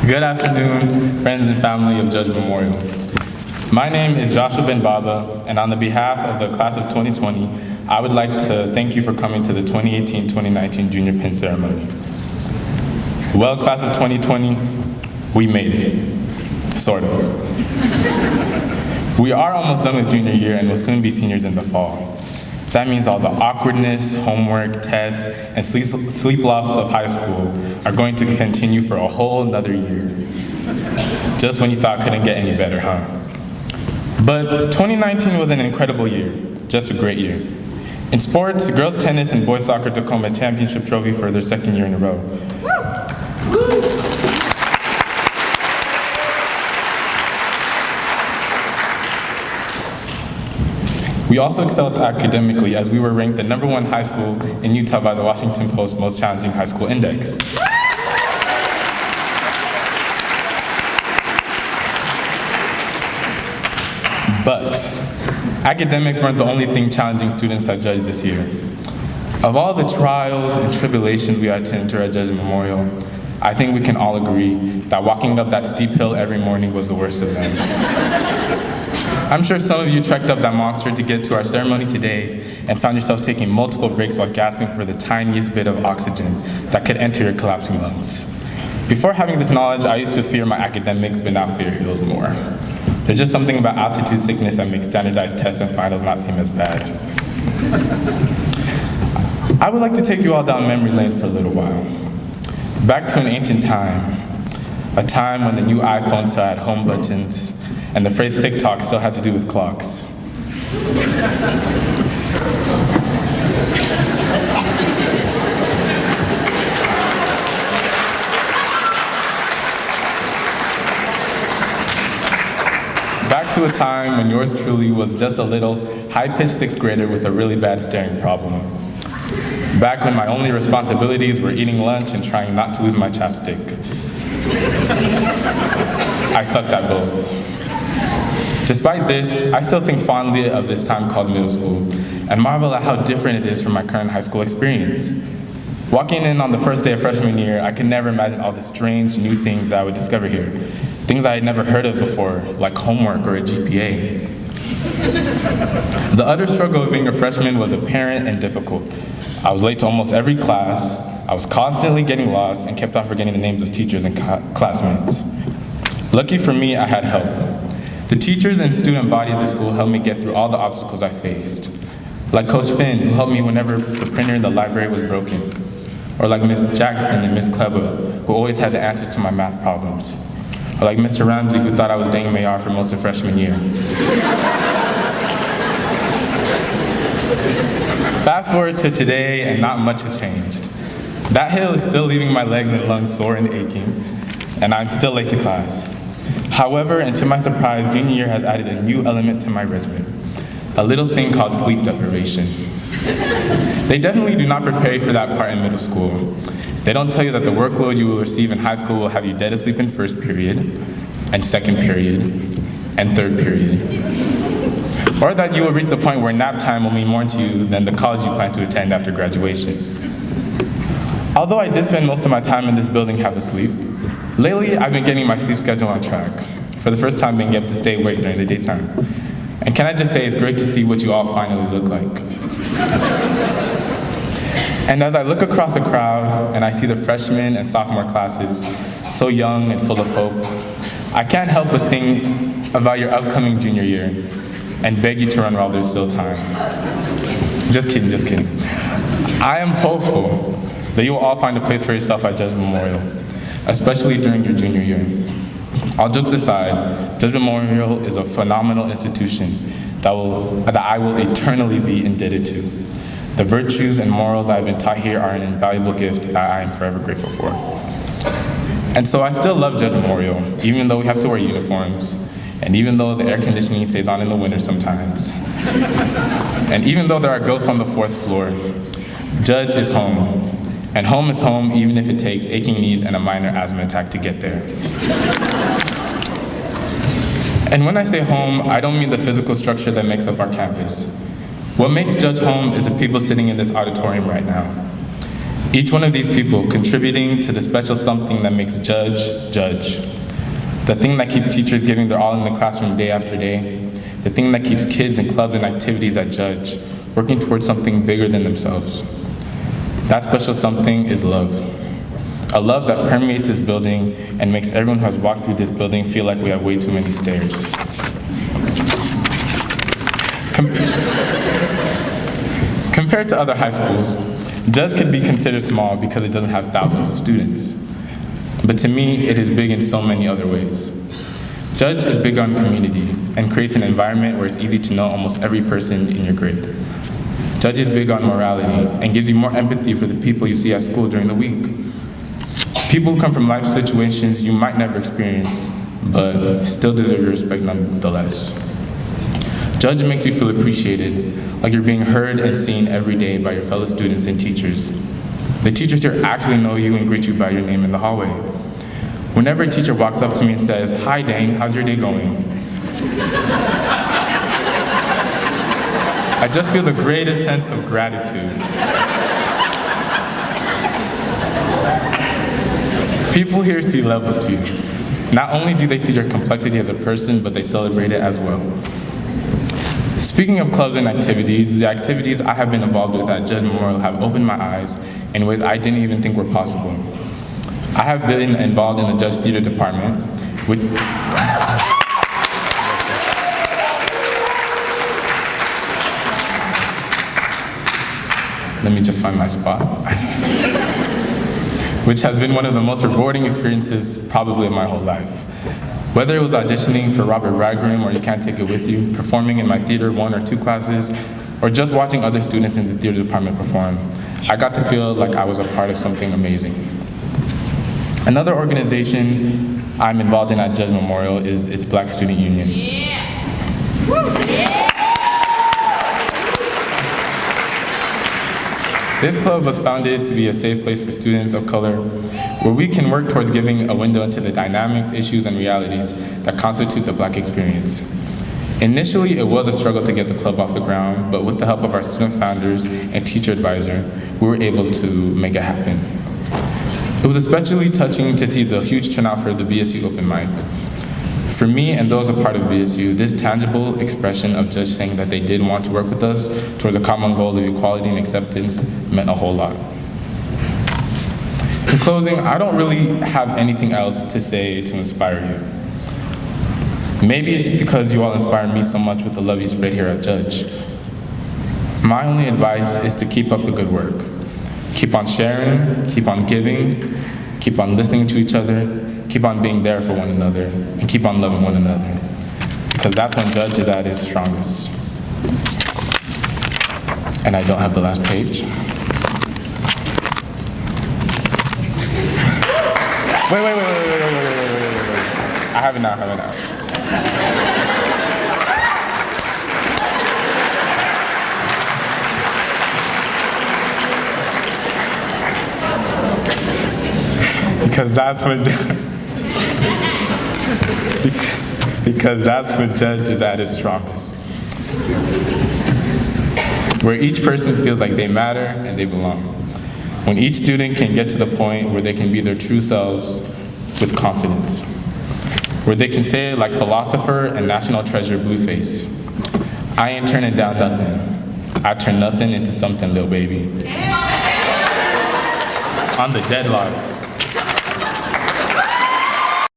Good afternoon, friends and family of Judge Memorial. My name is Joshua Ben Baba, and on the behalf of the class of 2020, I would like to thank you for coming to the 2018-2019 Junior Pin Ceremony. Well, class of 2020, we made it, sort of. We are almost done with junior year and will soon be seniors in the fall. That means all the awkwardness, homework, tests, and sleep loss of high school are going to continue for a whole another year. Just when you thought it couldn't get any better, huh? But 2019 was an incredible year, just a great year. In sports, girls tennis and boys soccer took home a championship trophy for their second year in a row. We also excelled academically as we were ranked the #1 high school in Utah by the Washington Post Most Challenging High School Index. But academics weren't the only thing challenging students at Judge this year. Of all the trials and tribulations we had to endure at Judge Memorial, I think we can all agree that walking up that steep hill every morning was the worst of them. I'm sure some of you trekked up that monster to get to our ceremony today and found yourself taking multiple breaks while gasping for the tiniest bit of oxygen that could enter your collapsing lungs. Before having this knowledge, I used to fear my academics, but now fear hills more. There's just something about altitude sickness that makes standardized tests and finals not seem as bad. I would like to take you all down memory lane for a little while. Back to an ancient time, a time when the new iPhone still had home buttons, and the phrase TikTok still had to do with clocks. Back to a time when yours truly was just a little high-pitched 6th grader with a really bad staring problem. Back when my only responsibilities were eating lunch and trying not to lose my chapstick. I sucked at both. Despite this, I still think fondly of this time called middle school and marvel at how different it is from my current high school experience. Walking in on the first day of freshman year, I could never imagine all the strange new things that I would discover here. Things I had never heard of before, like homework or a GPA. The utter struggle of being a freshman was apparent and difficult. I was late to almost every class, I was constantly getting lost and kept on forgetting the names of teachers and classmates. Lucky for me, I had help. The teachers and student body of the school helped me get through all the obstacles I faced. Like Coach Finn, who helped me whenever the printer in the library was broken. Or like Ms. Jackson and Ms. Kleba, who always had the answers to my math problems. Or like Mr. Ramsey, who thought I was Dang Mayar for most of freshman year. Fast forward to today, and not much has changed. That hill is still leaving my legs and lungs sore and aching, and I'm still late to class. However, and to my surprise, junior year has added a new element to my regimen, a little thing called sleep deprivation. They definitely do not prepare you for that part in middle school. They don't tell you that the workload you will receive in high school will have you dead asleep in first period, and second period, and third period. Or that you will reach the point where nap time will mean more to you than the college you plan to attend after graduation. Although I did spend most of my time in this building half asleep, lately I've been getting my sleep schedule on track, for the first time being able to stay awake during the daytime. And can I just say, it's great to see what you all finally look like. And as I look across the crowd and I see the freshman and sophomore classes, so young and full of hope, I can't help but think about your upcoming junior year and beg you to run while there's still time. Just kidding, just kidding. I am hopeful that you will all find a place for yourself at Judge Memorial, especially during your junior year. All jokes aside, Judge Memorial is a phenomenal institution that I will eternally be indebted to. The virtues and morals I've been taught here are an invaluable gift that I am forever grateful for. And so I still love Judge Memorial, even though we have to wear uniforms, and even though the air conditioning stays on in the winter sometimes, and even though there are ghosts on the 4th floor, Judge is home. And home is home even if it takes aching knees and a minor asthma attack to get there. And when I say home, I don't mean the physical structure that makes up our campus. What makes Judge home is the people sitting in this auditorium right now. Each one of these people contributing to the special something that makes Judge, Judge. The thing that keeps teachers giving their all in the classroom day after day. The thing that keeps kids in clubs and activities at Judge, working towards something bigger than themselves. That special something is love. A love that permeates this building and makes everyone who has walked through this building feel like we have way too many stairs. Compared to other high schools, Judge could be considered small because it doesn't have thousands of students. But to me, it is big in so many other ways. Judge is big on community and creates an environment where it's easy to know almost every person in your grade. Judge is big on morality and gives you more empathy for the people you see at school during the week. People who come from life situations you might never experience, but still deserve your respect nonetheless. Judge makes you feel appreciated, like you're being heard and seen every day by your fellow students and teachers. The teachers here actually know you and greet you by your name in the hallway. Whenever a teacher walks up to me and says, "Hi Dane, how's your day going?" I just feel the greatest sense of gratitude. People here see levels to you. Not only do they see your complexity as a person, but they celebrate it as well. Speaking of clubs and activities, the activities I have been involved with at Judge Memorial have opened my eyes in ways I didn't even think were possible. I have been involved in the Judge Theater Department, which let me just find my spot. Which has been one of the most rewarding experiences probably of my whole life. Whether it was auditioning for Robert Ragrim or You Can't Take It With You, performing in my theater 1 or 2 classes, or just watching other students in the theater department perform, I got to feel like I was a part of something amazing. Another organization I'm involved in at Judge Memorial is its Black Student Union. Yeah. Woo. Yeah. This club was founded to be a safe place for students of color, where we can work towards giving a window into the dynamics, issues, and realities that constitute the Black experience. Initially, it was a struggle to get the club off the ground, but with the help of our student founders and teacher advisor, we were able to make it happen. It was especially touching to see the huge turnout for the BSU open mic. For me and those a part of BSU, this tangible expression of Judge saying that they did want to work with us towards a common goal of equality and acceptance meant a whole lot. In closing, I don't really have anything else to say to inspire you. Maybe it's because you all inspire me so much with the love you spread here at Judge. My only advice is to keep up the good work. Keep on sharing, keep on giving, keep on listening to each other, keep on being there for one another, and keep on loving one another. Because that's when Judge is at his strongest. And I don't have the last page. Wait. I have it now. Because that's when Judge is at his strongest. Where each person feels like they matter and they belong. When each student can get to the point where they can be their true selves with confidence. Where they can say, like philosopher and national treasure Blueface, "I ain't turning down nothing. I turn nothing into something, little baby." On the deadlocks.